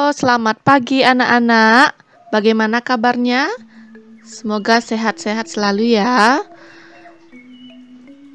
Selamat pagi anak-anak. Bagaimana kabarnya? Semoga sehat-sehat selalu ya.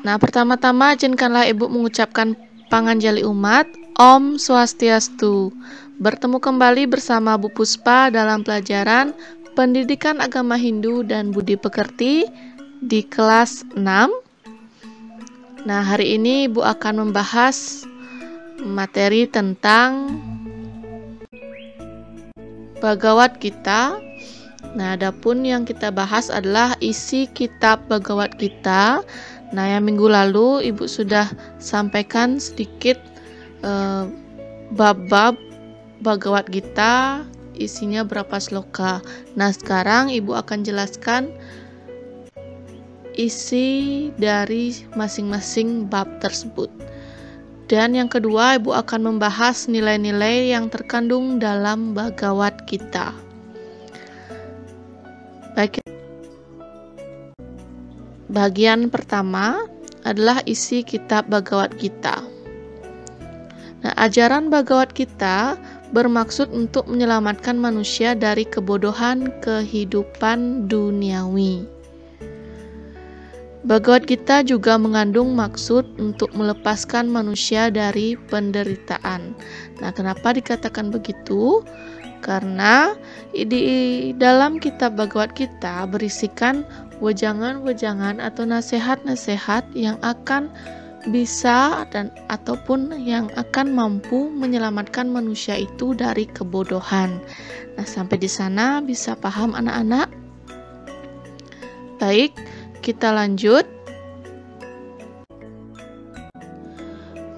Nah, pertama-tama izinkanlah Ibu mengucapkan panganjali umat, Om Swastiastu. Bertemu kembali bersama Bu Puspa dalam pelajaran Pendidikan Agama Hindu dan Budi Pekerti di kelas 6. Nah, hari ini Ibu akan membahas materi tentang Bhagavad Gita. Nah, adapun yang kita bahas adalah isi kitab Bhagavad Gita. Nah, yang minggu lalu Ibu sudah sampaikan sedikit bab-bab Bhagavad Gita, isinya berapa sloka. Nah, sekarang Ibu akan jelaskan isi dari masing-masing bab tersebut. Dan yang kedua, Ibu akan membahas nilai-nilai yang terkandung dalam Bhagavad Gita. Baik. Bagian pertama adalah isi kitab Bhagavad Gita. Nah, ajaran Bhagavad Gita bermaksud untuk menyelamatkan manusia dari kebodohan kehidupan duniawi. Bhagavad Gita juga mengandung maksud untuk melepaskan manusia dari penderitaan. Nah, kenapa dikatakan begitu? Karena di dalam kitab Bhagavad Gita berisikan wejangan-wejangan atau nasihat-nasihat yang akan bisa dan ataupun yang akan mampu menyelamatkan manusia itu dari kebodohan. Nah, sampai di sana bisa paham anak-anak? Baik, kita lanjut.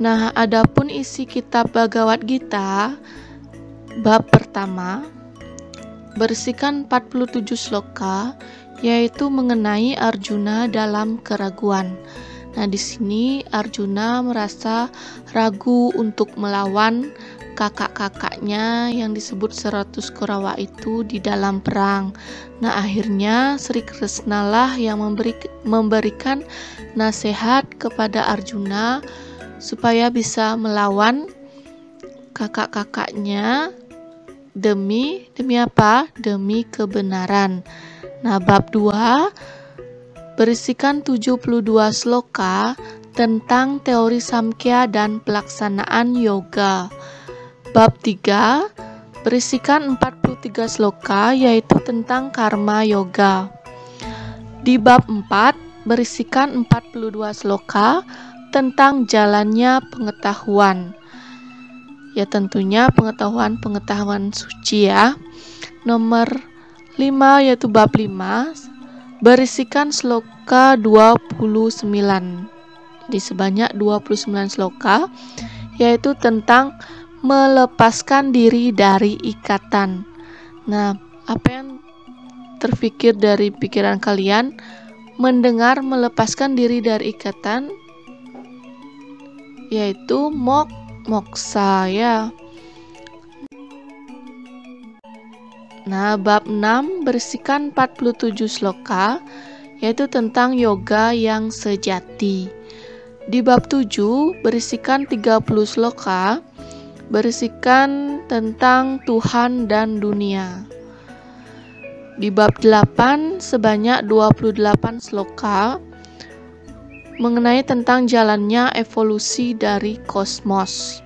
Nah, adapun isi kitab Bhagavad Gita bab pertama berisikan 47 sloka, yaitu mengenai Arjuna dalam keraguan. Nah, di sini Arjuna merasa ragu untuk melawan kakak-kakaknya yang disebut 100 Korawa itu di dalam perang. Nah, akhirnya Sri Krishna lah yang memberikan nasihat kepada Arjuna supaya bisa melawan kakak-kakaknya demi apa? Demi kebenaran. Nah, bab 2 berisikan 72 sloka tentang teori Samkhya dan pelaksanaan yoga. Bab 3 berisikan 43 sloka, yaitu tentang karma yoga. Di bab 4 berisikan 42 sloka tentang jalannya pengetahuan. Ya, tentunya pengetahuan suci ya. Nomor 5 yaitu bab 5 berisikan sloka 29. Jadi sebanyak 29 sloka, yaitu tentang melepaskan diri dari ikatan. Nah, apa yang terfikir dari pikiran kalian mendengar melepaskan diri dari ikatan? Yaitu moksa ya. Nah, bab 6 berisikan 47 sloka, yaitu tentang yoga yang sejati. Di bab 7 berisikan 30 sloka, berisikan tentang Tuhan dan dunia. Di bab 8 sebanyak 28 sloka mengenai tentang jalannya evolusi dari kosmos.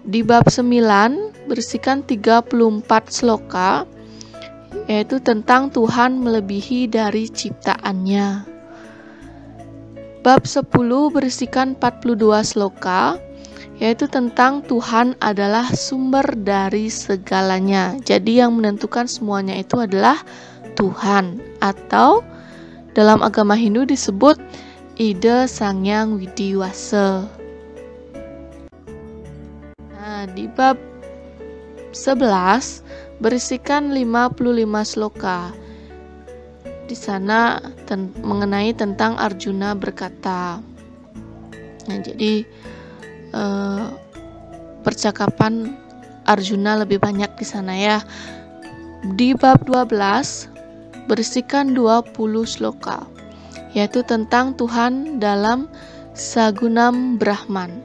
Di bab 9 berisikan 34 sloka, yaitu tentang Tuhan melebihi dari ciptaannya. Bab 10 berisikan 42 sloka, yaitu tentang Tuhan adalah sumber dari segalanya. Jadi yang menentukan semuanya itu adalah Tuhan, atau dalam agama Hindu disebut Ida Sangyang Widiwasa. Nah, di bab 11 berisikan 55 sloka. Di sana mengenai tentang Arjuna berkata. Nah, jadi percakapan Arjuna lebih banyak di sana ya. Di bab 12 berisikan 20 sloka, yaitu tentang Tuhan dalam Sagunam Brahman.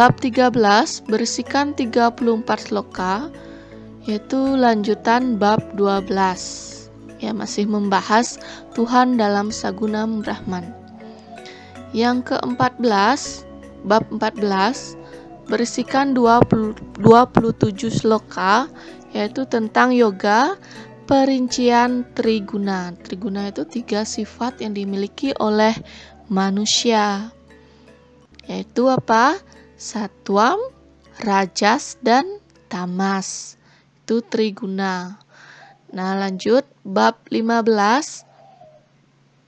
bab 13 berisikan 34 sloka, yaitu lanjutan bab 12. Ya, masih membahas Tuhan dalam Sagunam Brahman. Yang ke-14, bab 14 berisikan 27 sloka, yaitu tentang yoga perincian triguna. Triguna itu 3 sifat yang dimiliki oleh manusia, yaitu apa? Satwam, rajas, dan tamas. Itu triguna. Nah, lanjut bab 15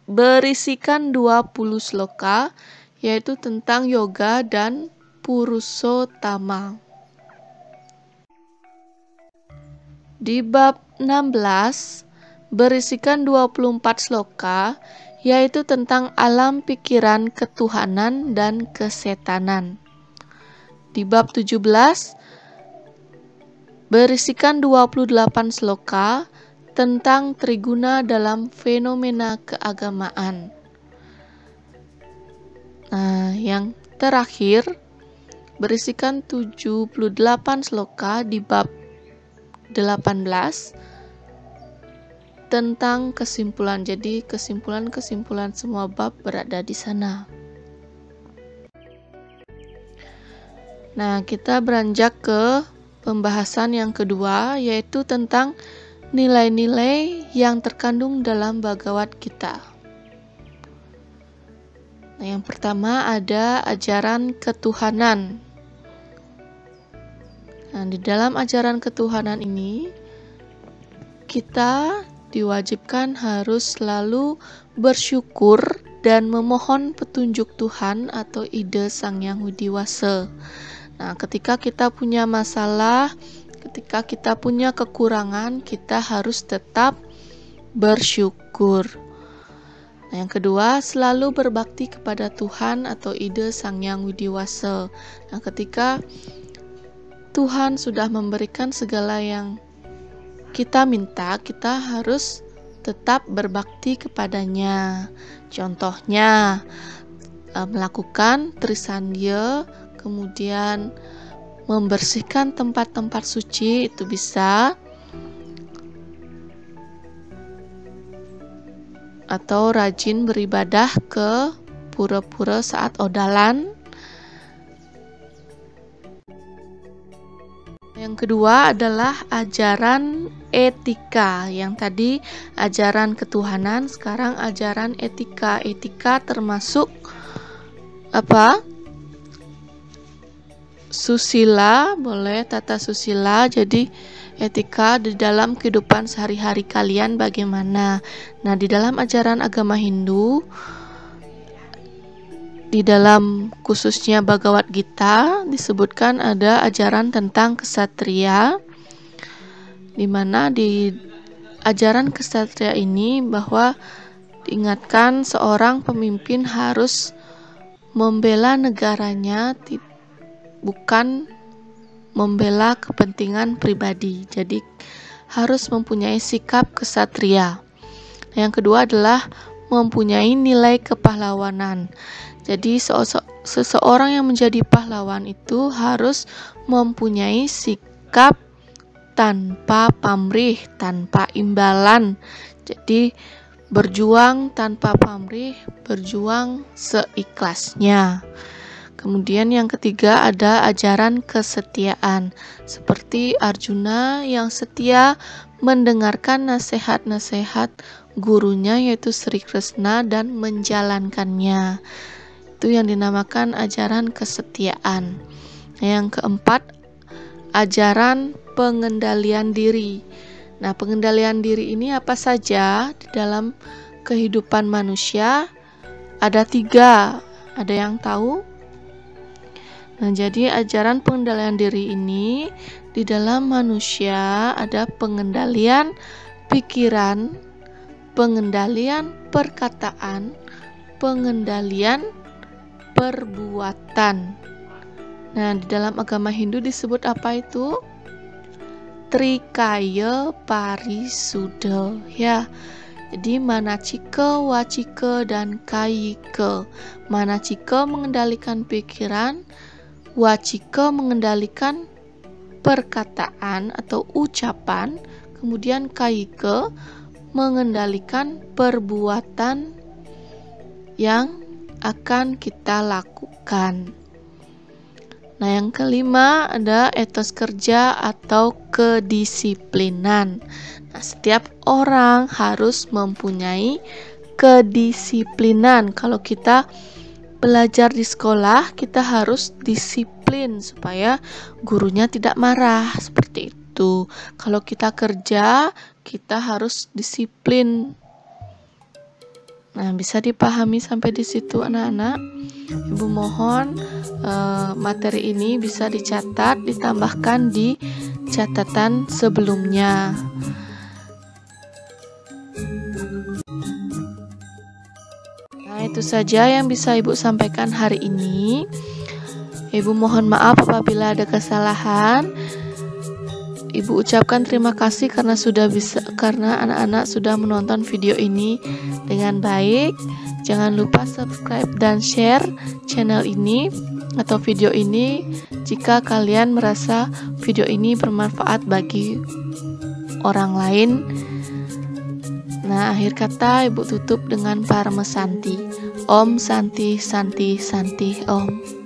berisikan 20 sloka, yaitu tentang yoga dan purusottama. Di bab 16 berisikan 24 sloka, yaitu tentang alam pikiran ketuhanan dan kesetanan. Di bab 17 berisikan 28 sloka tentang triguna dalam fenomena keagamaan. Nah, yang terakhir berisikan 78 sloka di bab 18 tentang kesimpulan. Jadi kesimpulan-kesimpulan semua bab berada di sana. Nah, kita beranjak ke pembahasan yang kedua, yaitu tentang nilai-nilai yang terkandung dalam Bhagavad Gita. Nah, yang pertama ada ajaran ketuhanan. Nah, di dalam ajaran ketuhanan ini, kita diwajibkan harus selalu bersyukur dan memohon petunjuk Tuhan atau ide Sang Yang Widiwasa. Nah, ketika kita punya masalah, ketika kita punya kekurangan, kita harus tetap bersyukur. Nah, yang kedua, selalu berbakti kepada Tuhan atau ide Sang Yang Widiwasa. Nah, ketika Tuhan sudah memberikan segala yang kita minta, kita harus tetap berbakti kepadanya. Contohnya, melakukan trisandya, kemudian membersihkan tempat-tempat suci, itu bisa. Atau rajin beribadah ke pura-pura saat odalan. Yang kedua adalah ajaran etika. Yang tadi ajaran ketuhanan, sekarang ajaran etika. Etika termasuk apa? Susila, boleh tata susila. Jadi etika di dalam kehidupan sehari-hari kalian bagaimana. Nah, di dalam ajaran agama Hindu, di dalam khususnya Bhagavad Gita disebutkan ada ajaran tentang kesatria, di mana di ajaran kesatria ini bahwa diingatkan seorang pemimpin harus membela negaranya, bukan membela kepentingan pribadi. Jadi harus mempunyai sikap kesatria. Yang kedua adalah mempunyai nilai kepahlawanan. Jadi seseorang yang menjadi pahlawan itu harus mempunyai sikap tanpa pamrih, tanpa imbalan. Jadi berjuang tanpa pamrih, berjuang seikhlasnya. Kemudian yang ketiga ada ajaran kesetiaan, seperti Arjuna yang setia mendengarkan nasihat-nasihat gurunya yaitu Sri Krishna dan menjalankannya. Itu yang dinamakan ajaran kesetiaan. Yang keempat, ajaran pengendalian diri. Nah, pengendalian diri ini apa saja di dalam kehidupan manusia? Ada 3. Ada yang tahu? Nah, jadi ajaran pengendalian diri ini di dalam manusia ada pengendalian pikiran, pengendalian perkataan, pengendalian perbuatan. Nah, di dalam agama Hindu disebut apa itu? Trikaya Parisuddha, ya. Jadi manacika, wacika, dan kayika. Manacika mengendalikan pikiran, Wachike mengendalikan perkataan atau ucapan, kemudian kaike mengendalikan perbuatan yang akan kita lakukan. Nah, yang kelima ada etos kerja atau kedisiplinan. Nah, setiap orang harus mempunyai kedisiplinan. Kalau kita belajar di sekolah, kita harus disiplin supaya gurunya tidak marah, seperti itu. Kalau kita kerja, kita harus disiplin. Nah, bisa dipahami sampai di situ anak-anak. Ibu mohon materi ini bisa dicatat, ditambahkan di catatan sebelumnya. Nah, itu saja yang bisa Ibu sampaikan hari ini. Ibu mohon maaf apabila ada kesalahan. Ibu ucapkan terima kasih karena anak-anak sudah menonton video ini dengan baik. Jangan lupa subscribe dan share channel ini atau video ini jika kalian merasa video ini bermanfaat bagi orang lain. Nah, akhir kata Ibu tutup dengan Parmesanti. Om Santi Santi Santi Om.